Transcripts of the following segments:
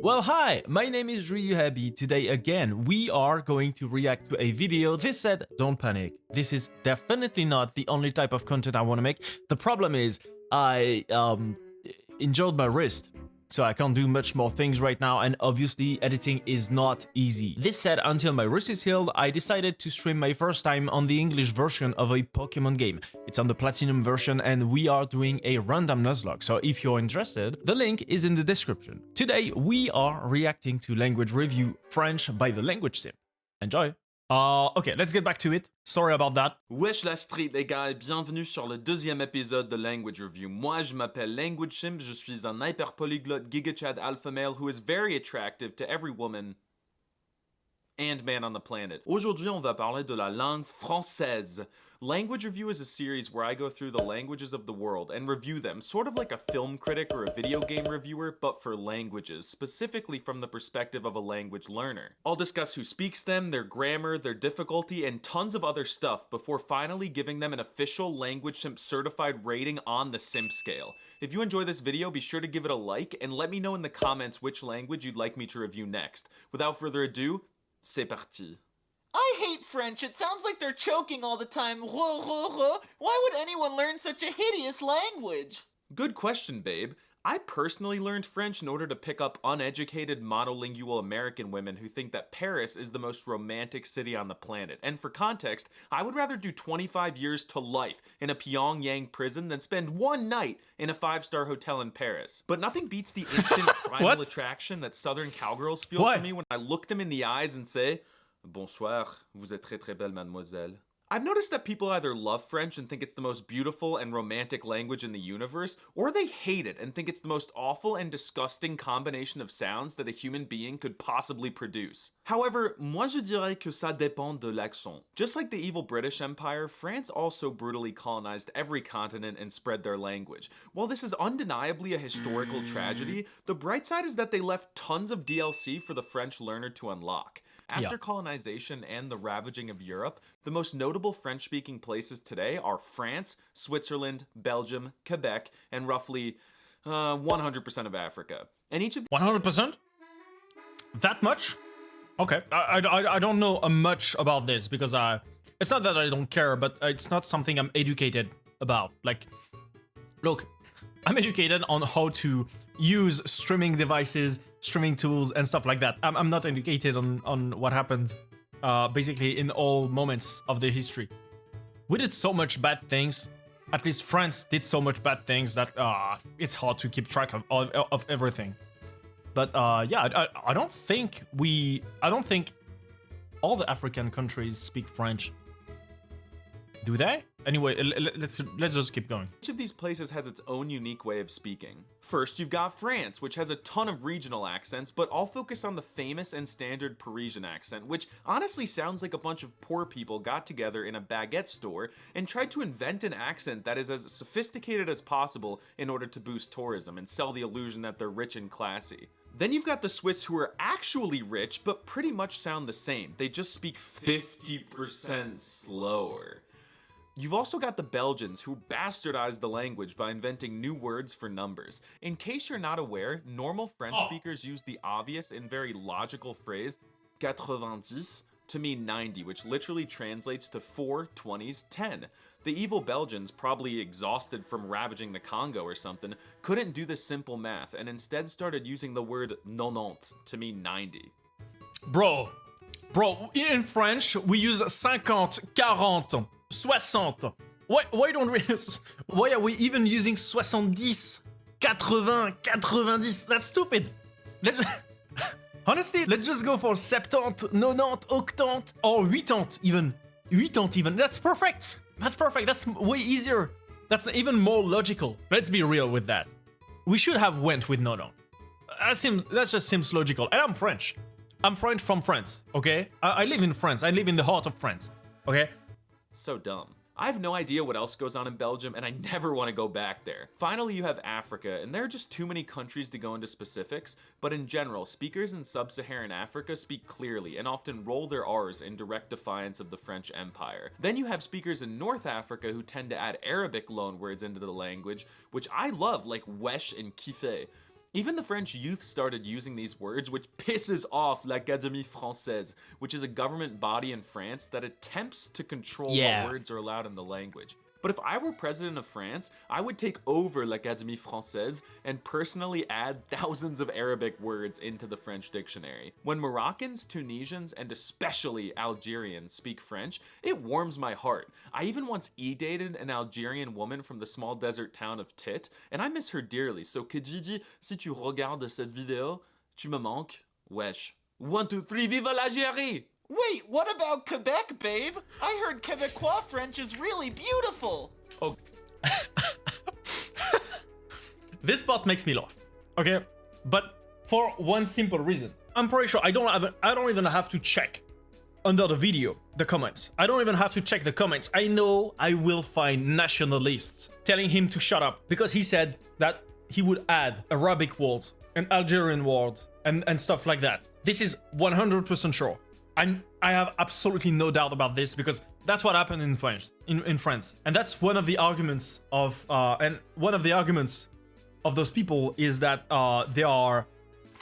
Well, hi, my name is Ryuhabi. Today again, we are going to react to a video. This said, don't panic. This is definitely not the only type of content I want to make. The problem is I injured my wrist, so I can't do much more things right now, and obviously editing is not easy. This said, until my wrist is healed, I decided to stream my first time on the English version of a Pokemon game. It's on the Platinum version and we are doing a random Nuzlocke, so if you're interested, the link is in the description. Today, we are reacting to language review French by the Language Simp. Enjoy! Ok, let's get back to it. Sorry about that. Wesh la street les gars et bienvenue sur le deuxième épisode de Language Review. Moi je m'appelle Language Simp, je suis un hyper polyglotte gigachad alpha male who is very attractive to every woman and man on the planet. Aujourd'hui on va parler de la langue française. Language Review is a series where I go through the languages of the world and review them, sort of like a film critic or a video game reviewer, but for languages, specifically from the perspective of a language learner. I'll discuss who speaks them, their grammar, their difficulty, and tons of other stuff before finally giving them an official Language Simp certified rating on the Simp scale. If you enjoy this video, be sure to give it a like and let me know in the comments which language you'd like me to review next. Without further ado, c'est parti. I hate French. It sounds like they're choking all the time. Why would anyone learn such a hideous language? Good question, babe. I personally learned French in order to pick up uneducated monolingual American women who think that Paris is the most romantic city on the planet. And for context, I would rather do 25 years to life in a Pyongyang prison than spend one night in a 5-star hotel in Paris. But nothing beats the instant primal attraction that Southern cowgirls feel for me when I look them in the eyes and say, "Bonsoir, vous êtes très très belle, mademoiselle." I've noticed that people either love French and think it's the most beautiful and romantic language in the universe, or they hate it and think it's the most awful and disgusting combination of sounds that a human being could possibly produce. However, moi je dirais que ça dépend de l'accent. Just like the evil British Empire, France also brutally colonized every continent and spread their language. While this is undeniably a historical tragedy, the bright side is that they left tons of DLC for the French learner to unlock. After colonization and the ravaging of Europe, the most notable French-speaking places today are France, Switzerland, Belgium, Quebec, and roughly 100% of Africa. And each of 100%? That much? Okay, I don't know much about this because it's not that I don't care, but it's not something I'm educated about. Like, look, I'm educated on how to use streaming devices, streaming tools, and stuff like that. I'm not educated on what happened basically in all moments of the history. We did so much bad things. At least France did so much bad things that it's hard to keep track of everything. But yeah, I don't think all the African countries speak French. Do they? Anyway, let's just keep going. Each of these places has its own unique way of speaking. First, you've got France, which has a ton of regional accents, but I'll focus on the famous and standard Parisian accent, which honestly sounds like a bunch of poor people got together in a baguette store and tried to invent an accent that is as sophisticated as possible in order to boost tourism and sell the illusion that they're rich and classy. Then you've got the Swiss, who are actually rich, but pretty much sound the same. They just speak 50% slower. You've also got the Belgians, who bastardized the language by inventing new words for numbers. In case you're not aware, normal French speakers use the obvious and very logical phrase 90 to mean 90, which literally translates to 4 20s 10. The evil Belgians, probably exhausted from ravaging the Congo or something, couldn't do the simple math and instead started using the word 90 to mean 90. Bro, in French, we use 50, 40, 60. Why don't we? Why are we even using 70, 80, 90? That's stupid. Honestly, let's just go for 70, 90, 80, or 80 even. 80 even. That's perfect. That's perfect. That's way easier. That's even more logical. Let's be real with that. We should have went with 90. That just seems logical. And I'm French. I'm French from France. Okay. I live in France. I live in the heart of France. Okay. So dumb. I have no idea what else goes on in Belgium, and I never want to go back there. Finally, you have Africa, and there are just too many countries to go into specifics, but in general, speakers in sub-Saharan Africa speak clearly and often roll their R's in direct defiance of the French Empire. Then you have speakers in North Africa who tend to add Arabic loanwords into the language, which I love, like wesh and kiffe. Even the French youth started using these words, which pisses off l'Académie Française, which is a government body in France that attempts to control what words are allowed in the language. But if I were president of France, I would take over l'Académie Française and personally add thousands of Arabic words into the French dictionary. When Moroccans, Tunisians, and especially Algerians speak French, it warms my heart. I even once e-dated an Algerian woman from the small desert town of Tit, and I miss her dearly. So Kijiji, si tu regardes cette vidéo, tu me manques. Wesh. 1, 2, 3, vive l'Algérie! Wait, what about Quebec, babe? I heard Quebecois French is really beautiful. Oh. This part makes me laugh, okay? But for one simple reason. I'm pretty sure I don't even have to check under the video, the comments. I don't even have to check the comments. I know I will find nationalists telling him to shut up because he said that he would add Arabic words and Algerian words and stuff like that. This is 100% sure. I have absolutely no doubt about this because that's what happened in France. In France, and that's one of the arguments of those people is that they are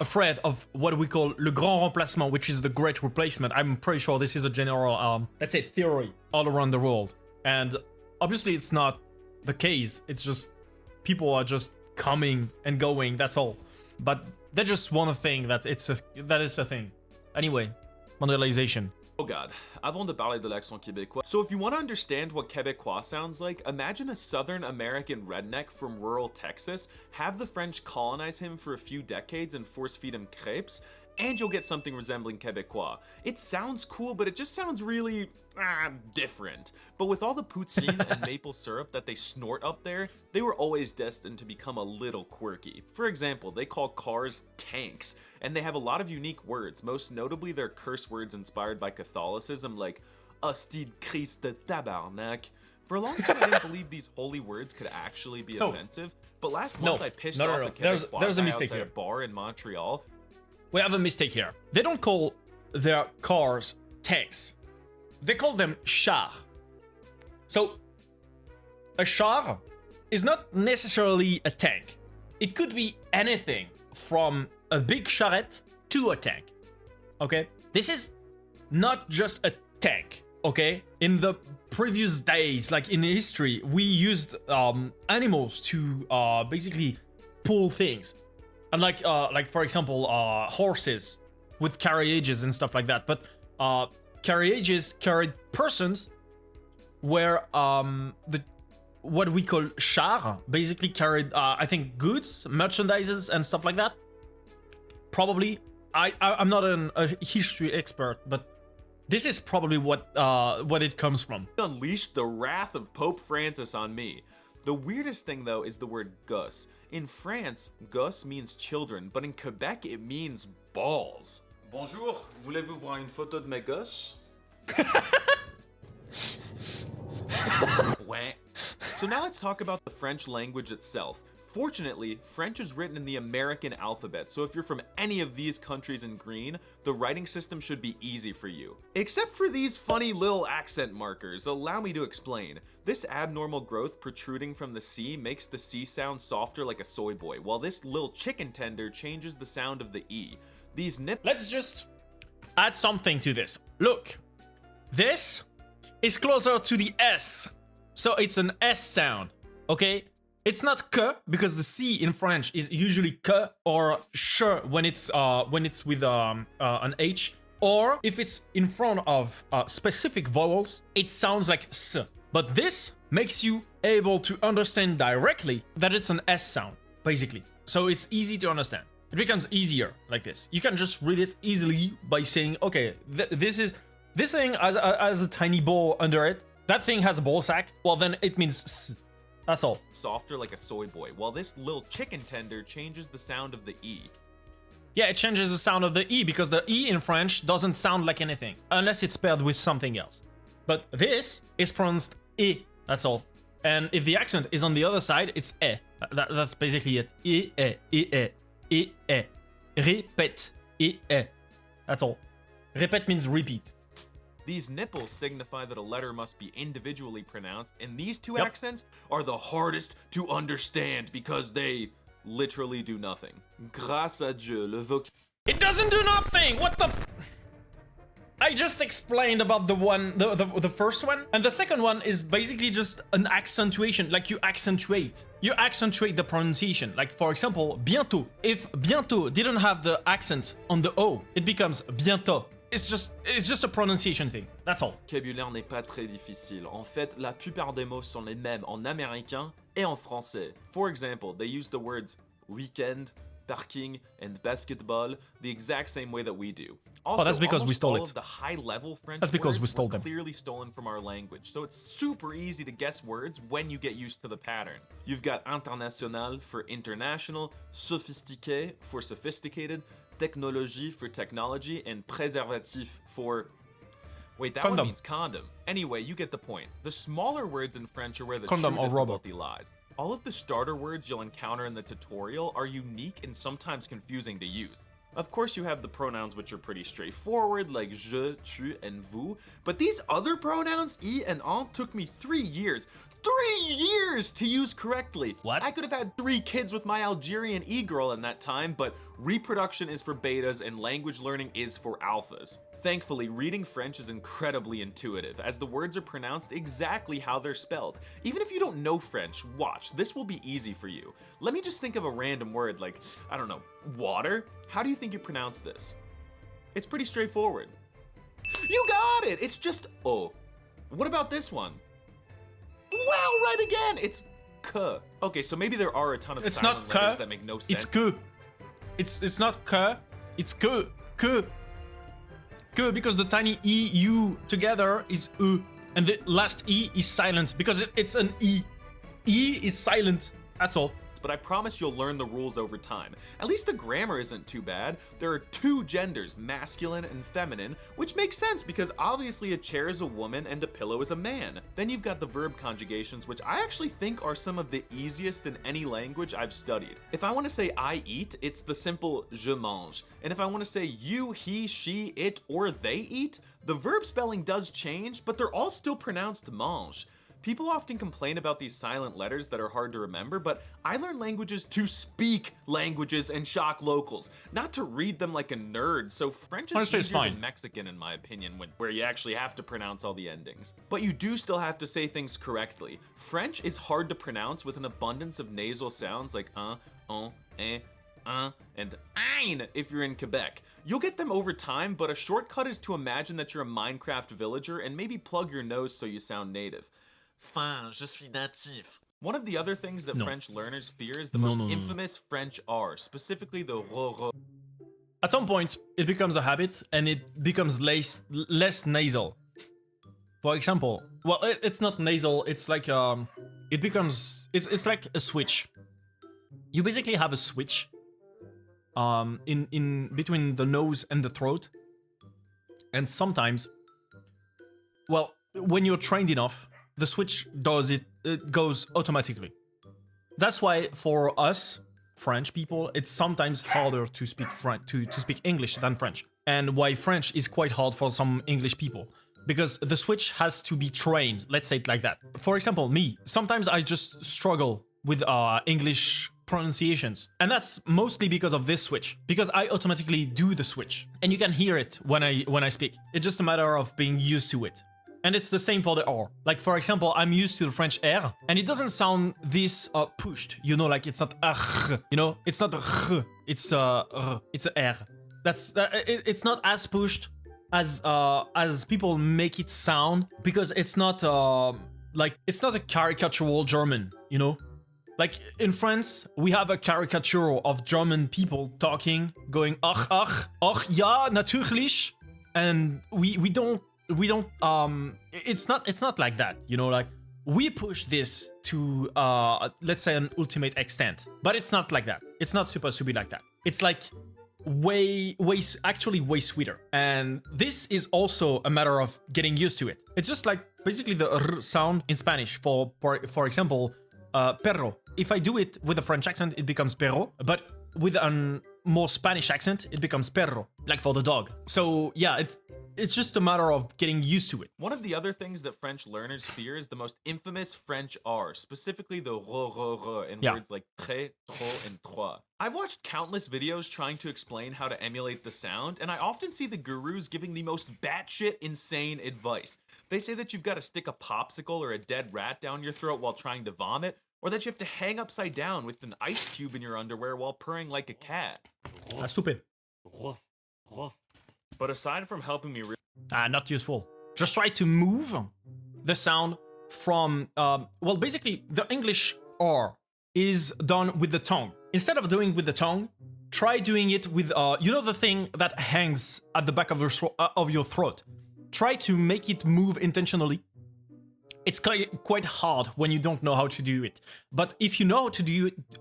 afraid of what we call le grand remplacement, which is the great replacement. I'm pretty sure this is a general, let's say, theory all around the world, and obviously it's not the case. It's just people are just coming and going. That's all, but they just want to think that it's a thing. Anyway. Mondialization. Oh god, avant de parler de l'accent québécois. So if you want to understand what Québécois sounds like, imagine a Southern American redneck from rural Texas, have the French colonize him for a few decades and force feed him crepes, and you'll get something resembling Québécois. It sounds cool, but it just sounds really different. But with all the poutine and maple syrup that they snort up there, they were always destined to become a little quirky. For example, they call cars tanks, and they have a lot of unique words, most notably their curse words inspired by Catholicism like hostie de Christ de tabarnak. For a long time, I didn't believe these holy words could actually be offensive, but last month I pissed off a Québécois There's a guy mistake outside here. a bar in Montreal. We have a mistake here. They don't call their cars tanks. They call them chars. So, a char is not necessarily a tank. It could be anything from a big charrette to a tank. Okay? This is not just a tank. Okay? In the previous days, like in history, we used animals to basically pull things. And like for example, horses with carriages and stuff like that. But carriages carried persons, where what we call char basically carried, I think, goods, merchandises, and stuff like that. Probably, I'm not a history expert, but this is probably what it comes from. Unleashed the wrath of Pope Francis on me. The weirdest thing though is the word gosse. In France, gosse means children, but in Quebec it means balls. Bonjour, voulez-vous voir une photo de mes gosses? So now let's talk about the French language itself. Fortunately, French is written in the American alphabet, so if you're from any of these countries in green, the writing system should be easy for you. Except for these funny little accent markers. Allow me to explain. This abnormal growth protruding from the C makes the C sound softer like a soy boy, while this little chicken tender changes the sound of the E. These Let's just add something to this. Look, this is closer to the S, so it's an S sound, okay? It's not que, because the C in French is usually que or sh when it's with an H, or if it's in front of specific vowels, it sounds like S. But this makes you able to understand directly that it's an S sound, basically. So it's easy to understand. It becomes easier like this. You can just read it easily by saying, okay, this thing has a tiny ball under it. That thing has a ball sack. Well, then it means S. That's all. Softer like a soy boy, while this little chicken tender changes the sound of the E. Yeah, it changes the sound of the E because the E in French doesn't sound like anything unless it's paired with something else. But this is pronounced E. That's all. And if the accent is on the other side, it's E. That's basically it. E, E, E, E, E, E. Répète. E, E. That's all. Répète means repeat. These nipples signify that a letter must be individually pronounced, and these two accents are the hardest to understand because they literally do nothing. Grâce à Dieu, le It doesn't do nothing! What the I just explained about the first one, and the second one is basically just an accentuation, like you accentuate the pronunciation. Like for example, bientôt. If bientôt didn't have the accent on the O, it becomes bientôt. It's just a pronunciation thing. That's all. Le vocabulaire n'est pas très difficile. En fait, la plupart des mots sont les mêmes en américain et en français. For example, they use the words weekend, parking, and basketball the exact same way that we do. Also, that's because we stole all it. of the high-level French That's because we words stole were them. clearly stolen from our language, so it's super easy to guess words when you get used to the pattern. You've got international for international, sophistiqué for sophisticated, technologie for technology, and préservatif for... Wait, that Condom. one means condom. Anyway, you get the point. The smaller words in French are where the Condom true or robot. difficulty lies. All of the starter words you'll encounter in the tutorial are unique and sometimes confusing to use. Of course, you have the pronouns, which are pretty straightforward, like je, tu, and vous, but these other pronouns, I and en, took me 3 years. 3 years to use correctly. What? I could have had 3 kids with my Algerian e-girl in that time, but reproduction is for betas and language learning is for alphas. Thankfully, reading French is incredibly intuitive, as the words are pronounced exactly how they're spelled. Even if you don't know French, watch, this will be easy for you. Let me just think of a random word like, I don't know, water? How do you think you pronounce this? It's pretty straightforward. You got it! It's just O. What about this one? Wow, right again! It's K. Okay, so maybe there are a ton of It's silent not letters K, that make no sense. it's que. It's not K, it's que. Que, because the tiny E, U together is E, and the last E is silent because it's an E. E is silent, that's all. But I promise you'll learn the rules over time. At least the grammar isn't too bad. There are 2 genders, masculine and feminine, which makes sense because obviously a chair is a woman and a pillow is a man. Then you've got the verb conjugations, which I actually think are some of the easiest in any language I've studied. If I want to say I eat, it's the simple je mange. And if I want to say you, he, she, it, or they eat, the verb spelling does change, but they're all still pronounced mange. People often complain about these silent letters that are hard to remember, but I learned languages to speak languages and shock locals, not to read them like a nerd, so French is Honestly, it's easier fine. than Mexican in my opinion, where you actually have to pronounce all the endings. But you do still have to say things correctly. French is hard to pronounce with an abundance of nasal sounds like and ein if you're in Quebec. You'll get them over time, but a shortcut is to imagine that you're a Minecraft villager and maybe plug your nose so you sound native. Fin, je suis natif. One of the other things that French learners fear is the most infamous French R, specifically the ro. At some point, it becomes a habit and it becomes less nasal. For example, well, it's not nasal, it's like, it's like a switch. You basically have a switch in between the nose and the throat. And sometimes, well, when you're trained enough, the switch does it goes automatically. That's why for us French people, it's sometimes harder to speak to speak English than French, and why French is quite hard for some English people, because the switch has to be trained. Let's say it like that. For example, me, sometimes I just struggle with English pronunciations, and that's mostly because of this switch, because I automatically do the switch, and you can hear it when I speak. It's just a matter of being used to it. And it's the same for the R. Like, for example, I'm used to the French R, and it doesn't sound this pushed, you know, like it's not you know, it's not it's a R. It's not as pushed as people make it sound, because it's not like, it's not a caricatural German, you know? Like in France, we have a caricature of German people talking, going ach, ja, natürlich, and we don't it's not like that, you know, like we push this to let's say an ultimate extent, but it's not like that. It's not supposed to be like that. It's like actually way sweeter, and this is also a matter of getting used to it. It's just like basically the r sound in Spanish for example, perro. If I do it with a French accent, it becomes perro, but with an more Spanish accent, it becomes perro, like for the dog. So yeah, it's just a matter of getting used to it. One of the other things that French learners fear is the most infamous French R, specifically the r in words like très, trop, and trois. I've watched countless videos trying to explain how to emulate the sound, and I often see the gurus giving the most batshit insane advice. They say that you've got to stick a popsicle or a dead rat down your throat while trying to vomit, or that you have to hang upside down with an ice cube in your underwear while purring like a cat. That's stupid. But aside from helping me Not useful. Just try to move the sound from, well, basically, the English R is done with the tongue. Instead of doing with the tongue, try doing it with, you know the thing that hangs at the back of your throat. Try to make it move intentionally. It's quite hard when you don't know how to do it. But if you know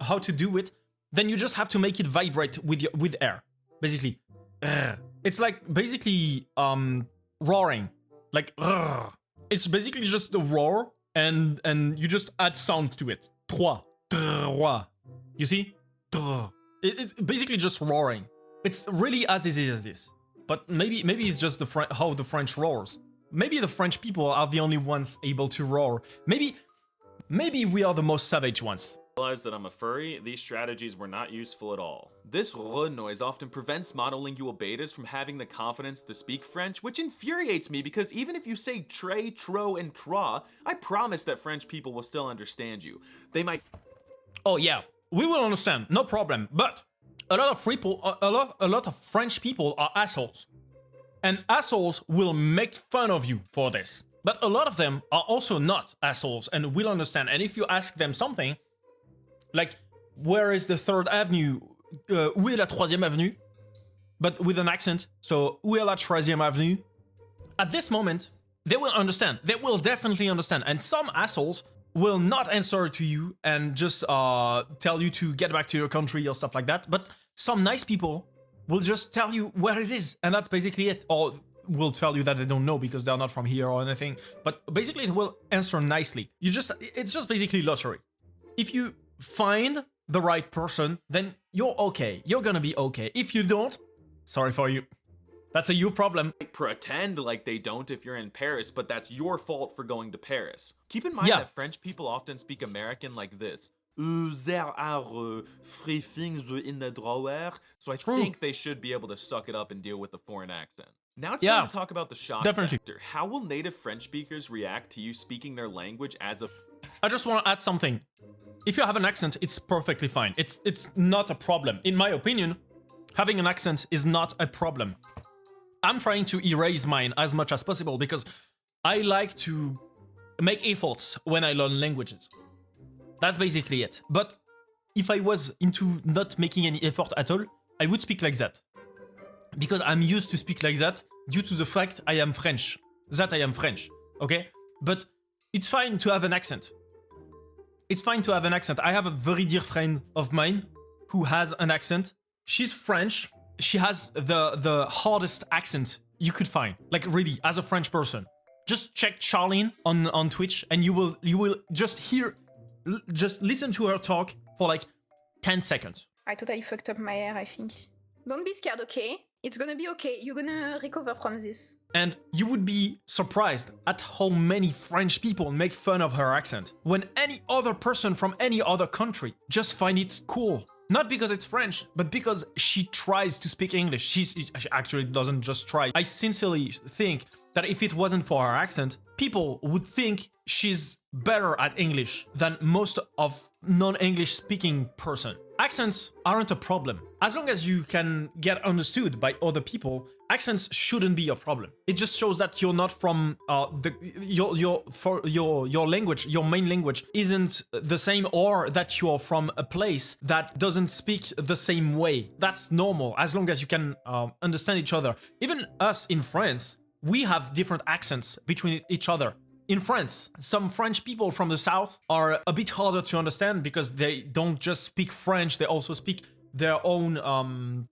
how to do it, then you just have to make it vibrate with air. Basically. It's like basically roaring. Like it's basically just a roar and you just add sound to it. Trois. You see? It's basically just roaring. It's really as easy as this. But maybe it's just how the French roars. Maybe the French people are the only ones able to roar. Maybe we are the most savage ones. Realized that I'm a furry, these strategies were not useful at all. This r noise often prevents monolingual betas from having the confidence to speak French, which infuriates me because even if you say tre, tro, and trois, I promise that French people will still understand you. They might... Oh yeah, we will understand, no problem. But a lot of French people are assholes. And assholes will make fun of you for this. But a lot of them are also not assholes and will understand. And if you ask them something, like, where is the 3rd Avenue? Où est la 3e Avenue? But with an accent. So, où est la 3e Avenue? At this moment, they will understand. They will definitely understand. And some assholes will not answer to you and just tell you to get back to your country or stuff like that. But some nice people will just tell you where it is. And that's basically it. Or will tell you that they don't know because they're not from here or anything. But basically, it will answer nicely. It's just basically lottery. If you find the right person, then you're okay. You're gonna be okay. If you don't, sorry for you. That's a you problem. Pretend like they don't if you're in Paris, but that's your fault for going to Paris. Keep in mind that French people often speak American like this. There are free things in the drawer. So I think they should be able to suck it up and deal with the foreign accent. Now it's time to talk about the shock factor. How will native French speakers react to you speaking their language as a... I just want to add something. If you have an accent, it's perfectly fine. It's not a problem. In my opinion, having an accent is not a problem. I'm trying to erase mine as much as possible because I like to make efforts when I learn languages. That's basically it. But if I was into not making any effort at all, I would speak like that. Because I'm used to speak like that due to the fact I am French. That I am French, okay? But it's fine to have an accent. It's fine to have an accent. I have a very dear friend of mine who has an accent. She's French. She has the hardest accent you could find. Like really, as a French person. Just check Charlene on Twitch and you will just listen to her talk for like 10 seconds. I totally fucked up my hair, I think. Don't be scared, okay? It's gonna be okay. You're gonna recover from this. And you would be surprised at how many French people make fun of her accent, when any other person from any other country just find it cool. Not because it's French, but because she tries to speak English. She actually doesn't just try. I sincerely think that if it wasn't for her accent, people would think she's better at English than most of non-English speaking person. Accents aren't a problem. As long as you can get understood by other people, accents shouldn't be a problem. It just shows that you're not from your language, your main language isn't the same, or that you're from a place that doesn't speak the same way. That's normal, as long as you can understand each other. Even us in France, we have different accents between each other. In France, some French people from the south are a bit harder to understand because they don't just speak French, they also speak their own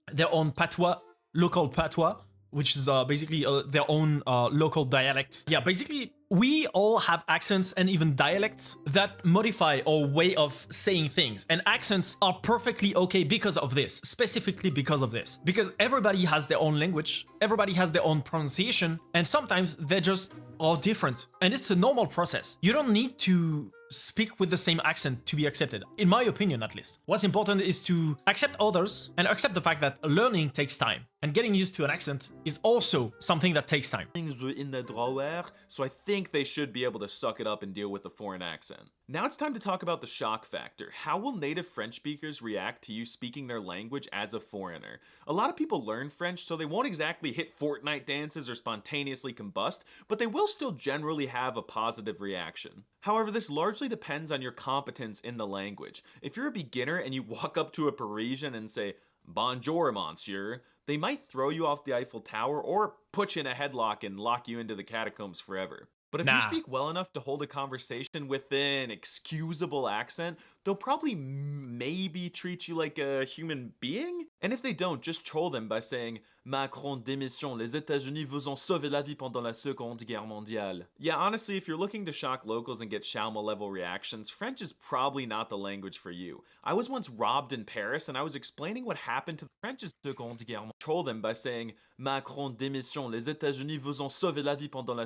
patois, local patois. which is basically their own local dialect. Yeah, basically, we all have accents and even dialects that modify our way of saying things. And accents are perfectly okay because of this, specifically because of this. Because everybody has their own language, everybody has their own pronunciation, and sometimes they just are different. And it's a normal process. You don't need to speak with the same accent to be accepted, in my opinion at least. What's important is to accept others and accept the fact that learning takes time. And getting used to an accent is also something that takes time. Things were in the drawer, so I think they should be able to suck it up and deal with a foreign accent. Now it's time to talk about the shock factor. How will native French speakers react to you speaking their language as a foreigner? A lot of people learn French, so they won't exactly hit Fortnite dances or spontaneously combust, but they will still generally have a positive reaction. However, this largely depends on your competence in the language. If you're a beginner and you walk up to a Parisian and say, "Bonjour, monsieur," they might throw you off the Eiffel Tower or put you in a headlock and lock you into the catacombs forever. But if you speak well enough to hold a conversation with an excusable accent, they'll probably maybe treat you like a human being. And if they don't, just troll them by saying, "Macron démission, les États-Unis vous ont sauvé la vie pendant la Seconde Guerre mondiale." Yeah, honestly, if you're looking to shock locals and get Shalma level reactions, French is probably not the language for you. I was once robbed in Paris and I was explaining what happened to the French's Seconde Guerre mondiale. Troll them by saying, "Macron démission, les États-Unis vous ont sauvé la vie pendant la..."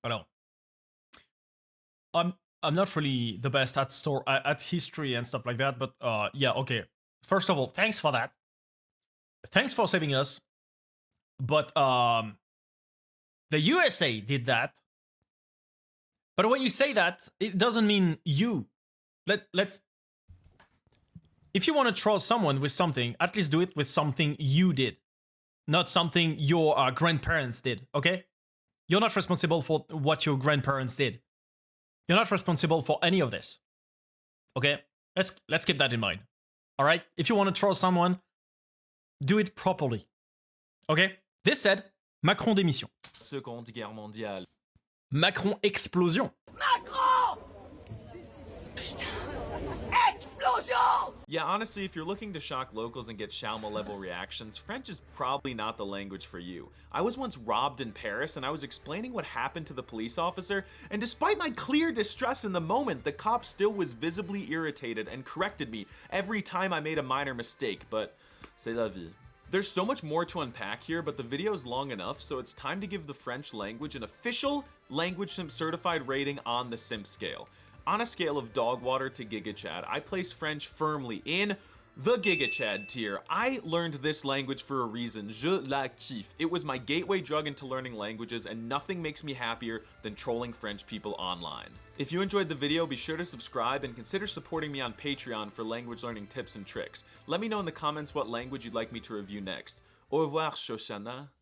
Alors, I'm not really the best at history and stuff like that, but yeah, okay. First of all, thanks for that. Thanks for saving us. But the USA did that. But when you say that, it doesn't mean you. Let's. If you want to troll someone with something, at least do it with something you did, not something your grandparents did. Okay. You're not responsible for what your grandparents did. You're not responsible for any of this. Okay? Let's keep that in mind. All right? If you want to troll someone, do it properly. Okay? This said, Macron démission. Seconde Guerre mondiale. Macron explosion. Macron! Explosion! Yeah, honestly, if you're looking to shock locals and get Shalma level reactions, French is probably not the language for you. I was once robbed in Paris and I was explaining what happened to the police officer, and despite my clear distress in the moment, the cop still was visibly irritated and corrected me every time I made a minor mistake, but c'est la vie. There's so much more to unpack here, but the video is long enough, so it's time to give the French language an official Language Simp certified rating on the Simp scale. On a scale of dog water to Giga Chad, I place French firmly in the Giga Chad tier. I learned this language for a reason. Je la kiffe. It was my gateway drug into learning languages, and nothing makes me happier than trolling French people online. If you enjoyed the video, be sure to subscribe and consider supporting me on Patreon for language learning tips and tricks. Let me know in the comments what language you'd like me to review next. Au revoir, Shoshana.